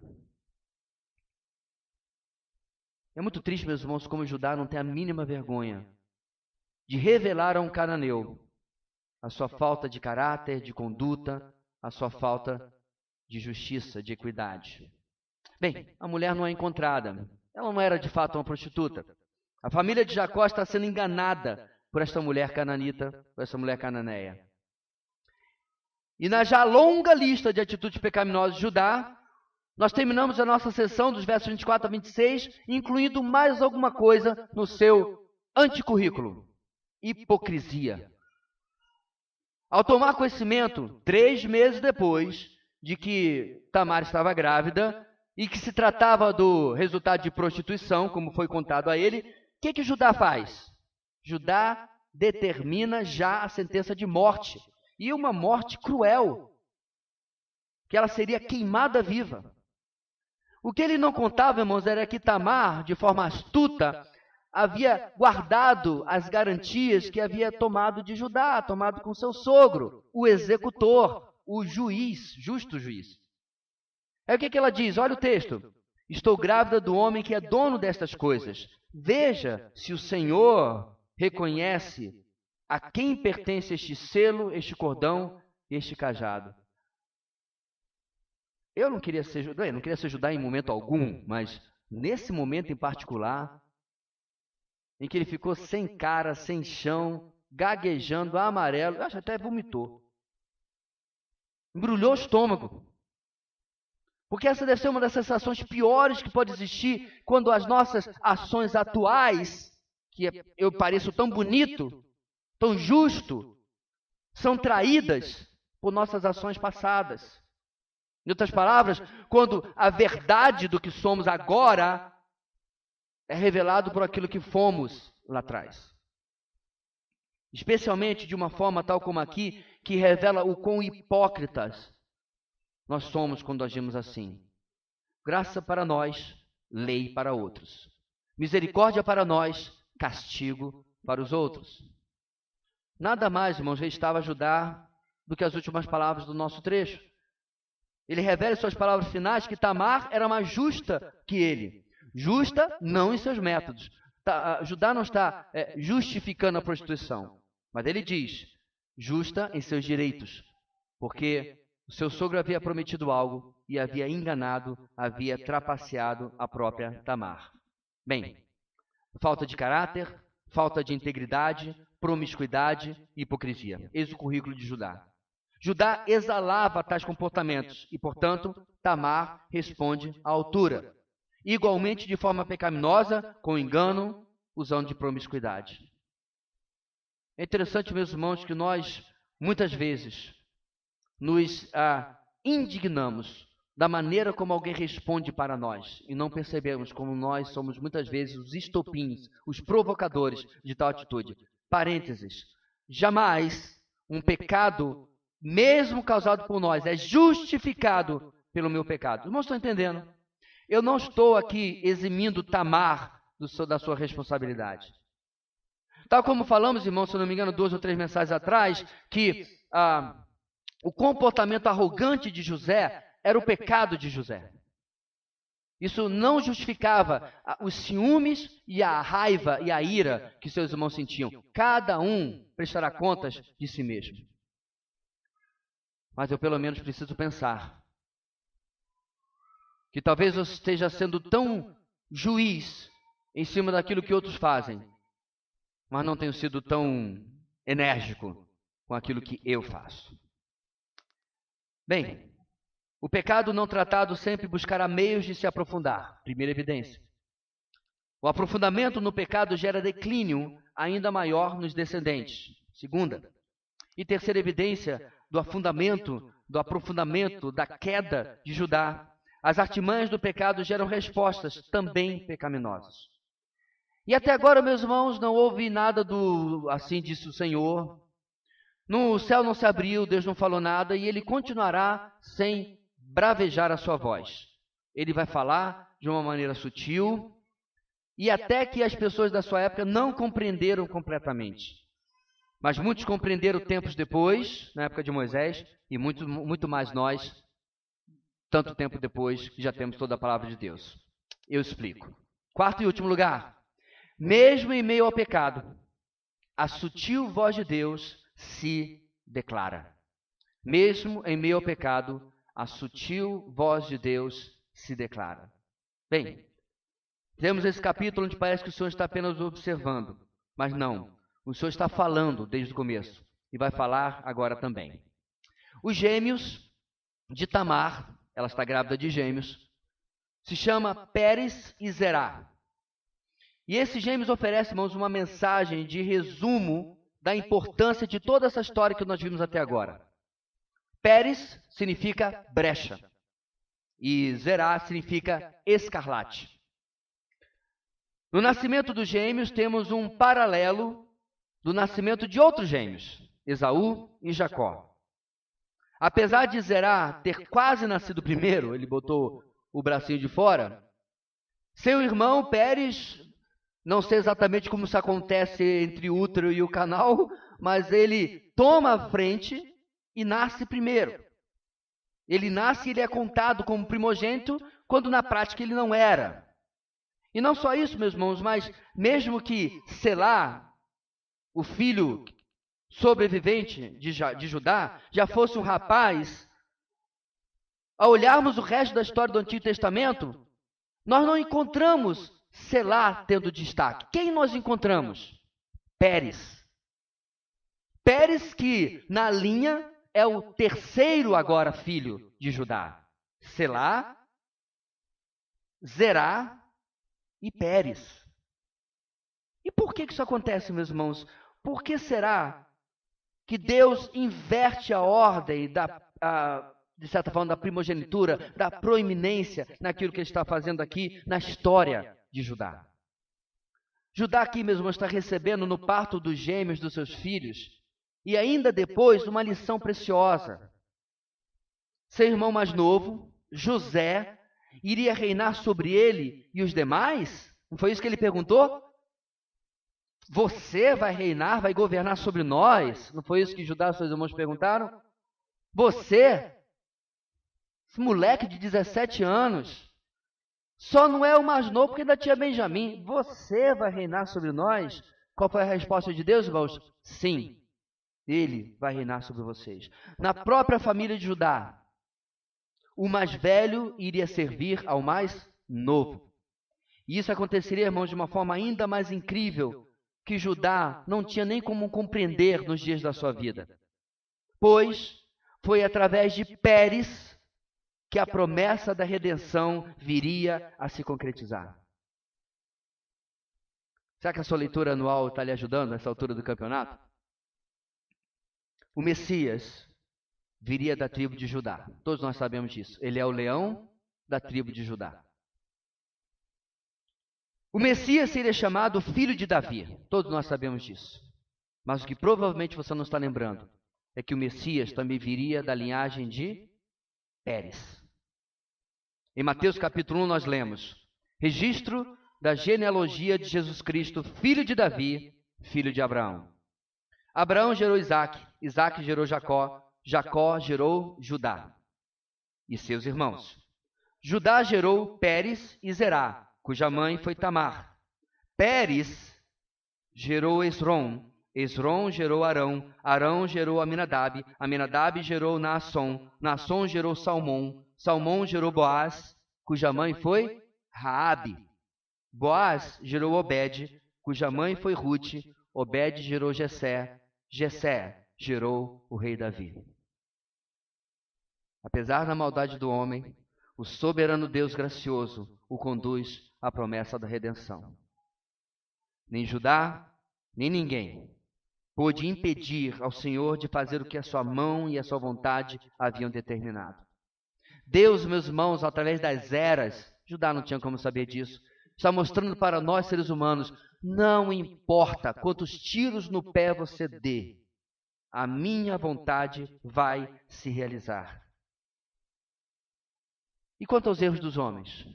É muito triste, meus irmãos, como Judá não tem a mínima vergonha de revelar a um cananeu a sua falta de caráter, de conduta, a sua falta de justiça, de equidade. Bem, a mulher não é encontrada. Ela não era de fato uma prostituta. A família de Jacó está sendo enganada por esta mulher cananita, por essa mulher cananeia. E na já longa lista de atitudes pecaminosas de Judá, nós terminamos a nossa sessão dos versos 24 a 26, incluindo mais alguma coisa no seu anticurrículo: hipocrisia. Ao tomar conhecimento, 3 meses depois de que Tamar estava grávida e que se tratava do resultado de prostituição, como foi contado a ele, o que Judá faz? Judá determina já a sentença de morte, e uma morte cruel, que ela seria queimada viva. O que ele não contava, irmãos, era que Tamar, de forma astuta, havia guardado as garantias que havia tomado de Judá, tomado com seu sogro, o executor, o juiz, justo juiz. Aí o que ela diz? Olha o texto. Estou grávida do homem que é dono destas coisas. Veja se o Senhor reconhece a quem pertence este selo, este cordão e este cajado. Eu não queria ser Judá em momento algum, mas nesse momento em particular, em que ele ficou sem cara, sem chão, gaguejando, amarelo, acho que até vomitou. Embrulhou o estômago. Porque essa deve ser uma das sensações piores que pode existir quando as nossas ações atuais, que eu pareço tão bonito, tão justo, são traídas por nossas ações passadas. Em outras palavras, quando a verdade do que somos agora é revelado por aquilo que fomos lá atrás. Especialmente de uma forma tal como aqui, que revela o quão hipócritas nós somos quando agimos assim. Graça para nós, lei para outros. Misericórdia para nós, castigo para os outros. Nada mais, irmãos, restava ajudar do que as últimas palavras do nosso trecho. Ele revela em suas palavras finais que Tamar era mais justa que ele. Justa não em seus métodos. Judá não está justificando a prostituição, mas ele diz, justa em seus direitos, porque o seu sogro havia prometido algo e havia enganado, havia trapaceado a própria Tamar. Bem, falta de caráter, falta de integridade, promiscuidade e hipocrisia. Eis o currículo de Judá. Judá exalava tais comportamentos e, portanto, Tamar responde à altura. Igualmente de forma pecaminosa, com engano, usando de promiscuidade. É interessante, meus irmãos, que nós, muitas vezes, nos indignamos da maneira como alguém responde para nós e não percebemos como nós somos, muitas vezes, os estopins, os provocadores de tal atitude. Parênteses. Jamais um pecado, mesmo causado por nós, é justificado pelo meu pecado. Irmãos, estão entendendo? Eu não estou aqui eximindo Tamar da sua responsabilidade. Tal como falamos, irmãos, se eu não me engano, 2 ou 3 mensagens atrás, que o comportamento arrogante de José era o pecado de José. Isso não justificava os ciúmes e a raiva e a ira que seus irmãos sentiam. Cada um prestará contas de si mesmo. Mas eu pelo menos preciso pensar que talvez eu esteja sendo tão juiz em cima daquilo que outros fazem, mas não tenho sido tão enérgico com aquilo que eu faço. Bem, O pecado não tratado sempre buscará meios de se aprofundar. Primeira evidência. O aprofundamento no pecado gera declínio ainda maior nos descendentes. Segunda. E terceira evidência do aprofundamento da queda de Judá. As artimanhas do pecado geram respostas também pecaminosas. E até agora, meus irmãos, não houve nada do assim disse o Senhor. No céu não se abriu, Deus não falou nada, e ele continuará sem bravejar a sua voz. Ele vai falar de uma maneira sutil, e até que as pessoas da sua época não compreenderam completamente. Mas muitos compreenderam tempos depois, na época de Moisés, e muito mais nós, tanto tempo depois que já temos toda a palavra de Deus. Eu explico. Quarto e último lugar. Mesmo em meio ao pecado, a sutil voz de Deus se declara. Mesmo em meio ao pecado, a sutil voz de Deus se declara. Bem, temos esse capítulo onde parece que o Senhor está apenas observando, mas não. O Senhor está falando desde o começo e vai falar agora também. Os gêmeos de Tamar, ela está grávida de gêmeos, se chama Pérez e Zerá. E esses gêmeos oferecem, irmãos, uma mensagem de resumo da importância de toda essa história que nós vimos até agora. Pérez significa brecha e Zerá significa escarlate. No nascimento dos gêmeos temos um paralelo do nascimento de outros gêmeos, Esaú e Jacó. Apesar de Zerá ter quase nascido primeiro, ele botou o bracinho de fora, seu irmão Pérez, não sei exatamente como isso acontece entre o útero e o canal, mas ele toma a frente e nasce primeiro. Ele nasce e ele é contado como primogênito, quando na prática ele não era. E não só isso, meus irmãos, mas mesmo que Selá, o filho sobrevivente de Judá, já fosse um rapaz, ao olharmos o resto da história do Antigo Testamento, nós não encontramos Selá tendo destaque. Quem nós encontramos? Pérez. Pérez que, na linha, é o terceiro agora filho de Judá. Selá, Zerá e Pérez. E por que isso acontece, meus irmãos? Por que será que Deus inverte a ordem de certa forma, da primogenitura, da proeminência naquilo que ele está fazendo aqui na história de Judá? Judá aqui, meus irmãos, está recebendo no parto dos gêmeos dos seus filhos, e ainda depois uma lição preciosa. Seu irmão mais novo, José, iria reinar sobre ele e os demais? Não foi isso que ele perguntou? Você vai reinar, vai governar sobre nós? Não foi isso que Judá e seus irmãos perguntaram? Você, esse moleque de 17 anos, só não é o mais novo porque ainda tinha Benjamim. Você vai reinar sobre nós? Qual foi a resposta de Deus, irmãos? Sim, ele vai reinar sobre vocês. Na própria família de Judá, o mais velho iria servir ao mais novo. E isso aconteceria, irmãos, de uma forma ainda mais incrível, que Judá não tinha nem como compreender nos dias da sua vida. Pois foi através de Pérez que a promessa da redenção viria a se concretizar. Será que a sua leitura anual está lhe ajudando nessa altura do campeonato? O Messias viria da tribo de Judá. Todos nós sabemos disso. Ele é o leão da tribo de Judá. O Messias seria chamado filho de Davi. Todos nós sabemos disso. Mas o que provavelmente você não está lembrando é que o Messias também viria da linhagem de Pérez. Em Mateus capítulo 1 nós lemos: registro da genealogia de Jesus Cristo, filho de Davi, filho de Abraão. Abraão gerou Isaque, Isaque gerou Jacó, Jacó gerou Judá e seus irmãos. Judá gerou Pérez e Zerá, cuja mãe foi Tamar. Pérez gerou Esrom, Esrom gerou Arão, Arão gerou Aminadab, Aminadab gerou Naasson, Naasson gerou Salmão, Salmão gerou Boaz, cuja mãe foi Raabe. Boaz gerou Obed, cuja mãe foi Rute, Obed gerou Jessé, Jessé gerou o rei Davi. Apesar da maldade do homem, o soberano Deus gracioso o conduz à promessa da redenção. Nem Judá, nem ninguém pôde impedir ao Senhor de fazer o que a sua mão e a sua vontade haviam determinado. Deus, meus irmãos, através das eras, Judá não tinha como saber disso, está mostrando para nós, seres humanos, não importa quantos tiros no pé você dê, a minha vontade vai se realizar. E quanto aos erros dos homens?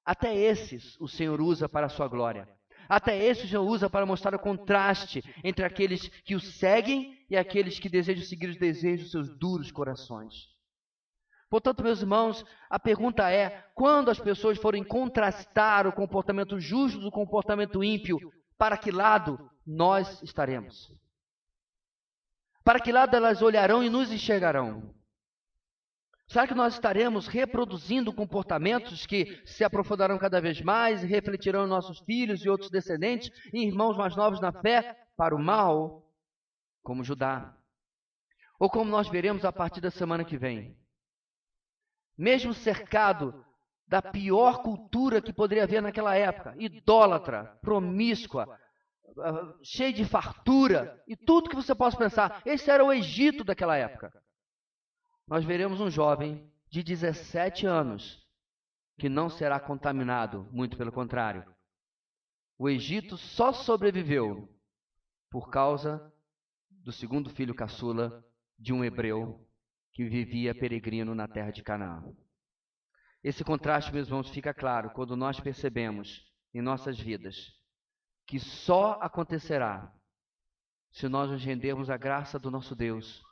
Até esses o Senhor usa para a sua glória. Até esses o Senhor usa para mostrar o contraste entre aqueles que o seguem e aqueles que desejam seguir os desejos dos seus duros corações. Portanto, meus irmãos, a pergunta é, quando as pessoas forem contrastar o comportamento justo do comportamento ímpio, para que lado nós estaremos? Para que lado elas olharão e nos enxergarão? Será que nós estaremos reproduzindo comportamentos que se aprofundarão cada vez mais e refletirão em nossos filhos e outros descendentes e irmãos mais novos na fé para o mal, como Judá? Ou como nós veremos a partir da semana que vem? Mesmo cercado da pior cultura que poderia haver naquela época, idólatra, promíscua, cheio de fartura e tudo que você possa pensar, esse era o Egito daquela época. Nós veremos um jovem de 17 anos que não será contaminado, muito pelo contrário. O Egito só sobreviveu por causa do segundo filho caçula de um hebreu que vivia peregrino na terra de Canaã. Esse contraste, meus irmãos, fica claro quando nós percebemos em nossas vidas que só acontecerá se nós nos rendermos à graça do nosso Deus.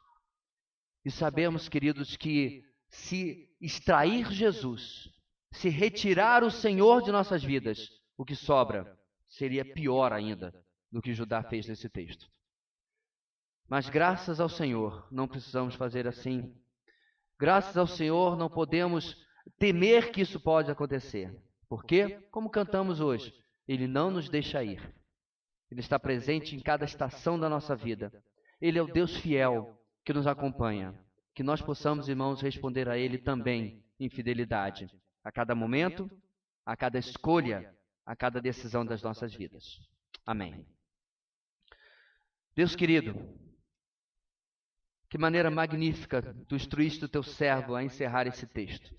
E sabemos, queridos, que se extrair Jesus, se retirar o Senhor de nossas vidas, o que sobra seria pior ainda do que Judá fez nesse texto. Mas graças ao Senhor não precisamos fazer assim. Graças ao Senhor não podemos temer que isso pode acontecer. Por quê? Como cantamos hoje, Ele não nos deixa ir. Ele está presente em cada estação da nossa vida. Ele é o Deus fiel que nos acompanha, que nós possamos, irmãos, responder a Ele também em fidelidade, a cada momento, a cada escolha, a cada decisão das nossas vidas. Amém. Deus querido, que maneira magnífica tu instruíste o teu servo a encerrar esse texto.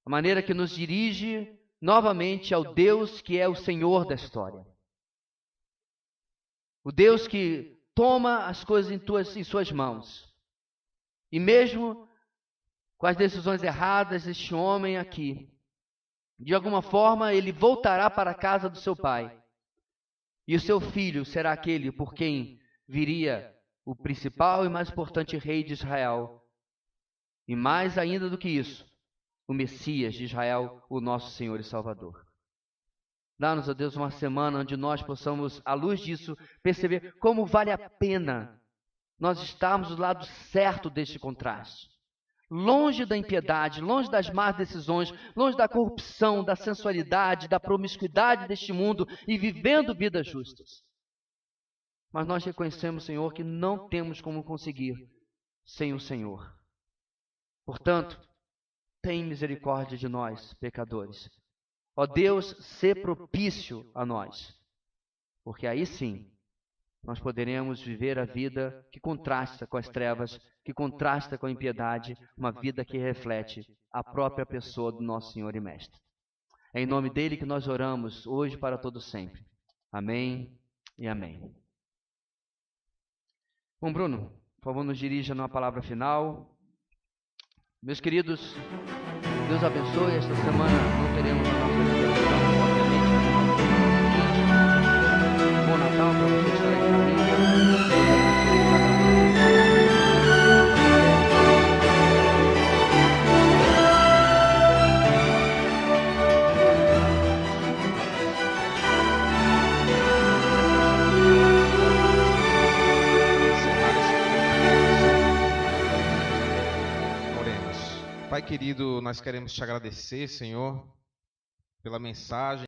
A maneira que nos dirige novamente ao Deus que é o Senhor da história. O Deus que toma as coisas em suas mãos. E mesmo com as decisões erradas deste homem aqui, de alguma forma ele voltará para a casa do seu pai. E o seu filho será aquele por quem viria o principal e mais importante rei de Israel. E mais ainda do que isso, o Messias de Israel, o nosso Senhor e Salvador. Dá-nos, ó Deus, uma semana onde nós possamos, à luz disso, perceber como vale a pena nós estarmos do lado certo deste contraste. Longe da impiedade, longe das más decisões, longe da corrupção, da sensualidade, da promiscuidade deste mundo e vivendo vidas justas. Mas nós reconhecemos, Senhor, que não temos como conseguir sem o Senhor. Portanto, tem misericórdia de nós, pecadores. Ó Deus, sê propício a nós, porque aí sim nós poderemos viver a vida que contrasta com as trevas, que contrasta com a impiedade, uma vida que reflete a própria pessoa do nosso Senhor e Mestre. É em nome dele que nós oramos, hoje para todo sempre. Amém e amém. Bom, Bruno, por favor, nos dirija numa palavra final. Meus queridos, Deus abençoe. Esta semana não teremos a nossa celebração, obviamente, na semana seguinte. Bom Natal para você estar em família. Pai querido, nós queremos te agradecer, Senhor, pela mensagem.